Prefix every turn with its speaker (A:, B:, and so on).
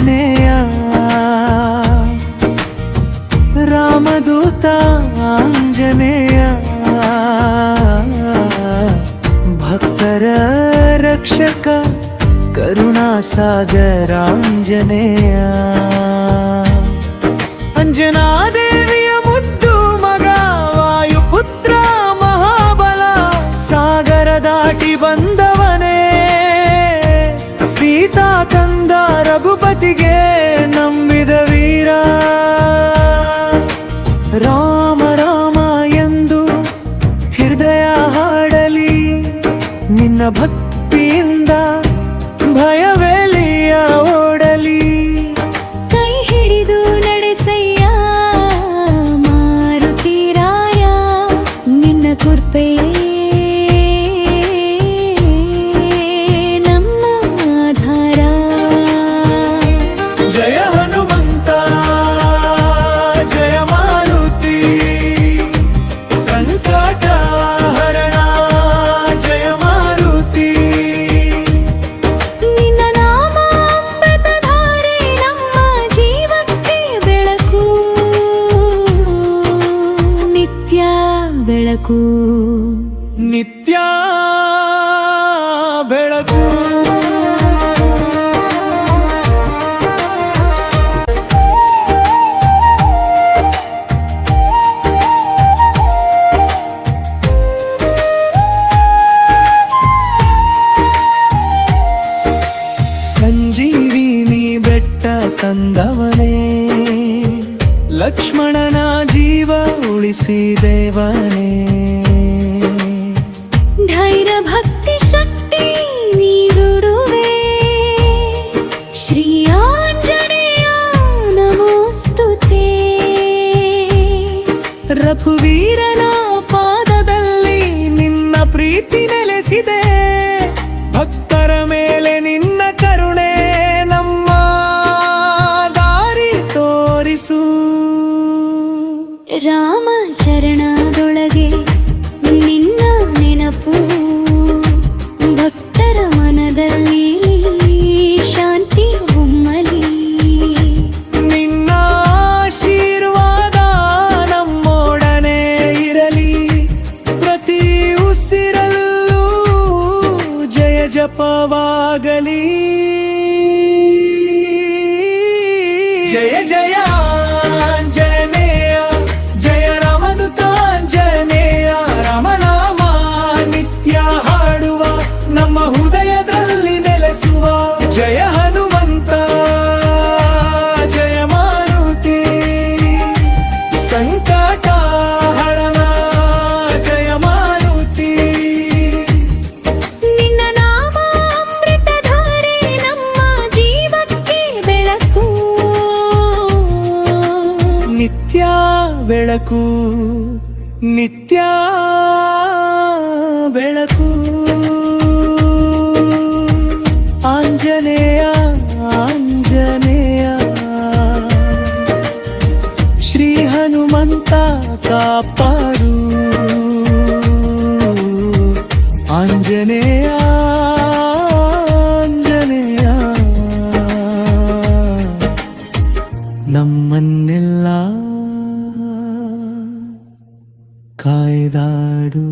A: ಆಂಜನೇಯ ರಾಮದೂತ ಆಂಜನೇಯ ಭಕ್ತರ ರಕ್ಷಕ ಕರುಣಾಸಾಗರ ಆಂಜನೇಯ ಅಂಜನಾದೇವಿಯ ಮುದ್ದು ಮಗ ವಾಯುಪುತ್ರ ಮಹಾಬಲ ಸಾಗರ ದಾಟಿ ಬಂದವನೇ ಸೀತಾ ಕಂದ ರಘುಪತಿಗೆ ನಂಬಿದ ವೀರ ರಾಮ ರಾಮ ಎಂದು ಹೃದಯ ಹಾಡಲಿ ನಿನ್ನ ಭಕ್ತಿಯಿಂದ ಭಯವೆಲಿಯ ಓಡಲಿ
B: ಕೈ ಹಿಡಿದು ನಡೆಸಯ್ಯ ಮಾರುತಿರಾಯ ನಿನ್ನ ಕೃಪೆಯೇ ನಮ್ಮ ಆಧಾರ
A: ಜಯ ಹನುಮಂತ ಜಯ ಮಾರುತಿ ಸಂಕಟ ಹರಣ ಜಯ ಮಾರುತಿ
B: ನಿನ್ನ ನಾಮ ಅಮೃತಧಾರೆ ನಮ್ಮ ಜೀವಕ್ಕೆ ಬೆಳಕು ನಿತ್ಯ ಬೆಳಕು
A: ನಿತ್ಯ ಬೆಳಕು ಸಂಜೀವಿನಿ ಬೆಟ್ಟ ತಂದವನೇ ಲಕ್ಷ್ಮಣನ ಜೀವ ಉಳಿಸಿ ದೇವನೇ
B: ಧೈರ್ಯ ಭಕ್ತಿ ಶಕ್ತಿ ನೀಡುವೆ ಶ್ರೀ ಆಂಜನೇಯ ನಮೋಸ್ತುತೆ
A: ರಘುವೀರನ ಪಾದದಲ್ಲಿ ನಿನ್ನ ಪ್ರೀತಿ ನೆಲೆಸಿದೆ ಭಕ್ತರ ಮೇಲೆ ನಿನ್ನ ಕರುಣೆ ನಮ್ಮ ದಾರಿ ತೋರಿಸು
B: ರಾಮ ಚರಣದೊಳಗೆ ನಿನ್ನ ನೆನಪು ಭಕ್ತರ ಮನದಲ್ಲಿ ಶಾಂತಿ ಹೊಮ್ಮಲಿ
A: ನಿನ್ನ ಆಶೀರ್ವಾದ ನಮ್ಮೊಡನೆ ಇರಲಿ ಪ್ರತಿ ಉಸಿರಲ್ಲೂ ಜಯ ಜಪವಾಗಲಿ ಜಯ ಜಯ ಆಂಜನೇಯ ಜಯ ರಾಮದೂತ ಆಂಜನೇಯ ರಾಮನಾಮ ನಿತ್ಯ ಹಾಡುವ ನಮ್ಮ ಹೃದಯದಲ್ಲಿ ನೆಲೆಸುವ ಜಯ ಹನುಮಂತ ಜಯ ಮಾರುತಿ ಸಂಕಟ ಹರಣ ಜಯ ಮಾರುತಿ
B: ನಿನ್ನ ನಾಮ ಅಮೃತಧಾರೆ ನಮ್ಮ ಜೀವಕ್ಕೆ ಬೆಳಕು
A: ನಿತ್ಯ ಬೆಳಕು ನಿತ್ಯ ಬೆಳಕು ಆಂಜನೇಯ ಆಂಜನೇಯ ಶ್ರೀ ಹನುಮಂತ ಕಾಪಾಡು ಆಂಜನೇಯ ಆಂಜನೇಯ ನಮ್ಮನ್ನೆಲ್ಲ ಕಾಯ್ದಾಡು.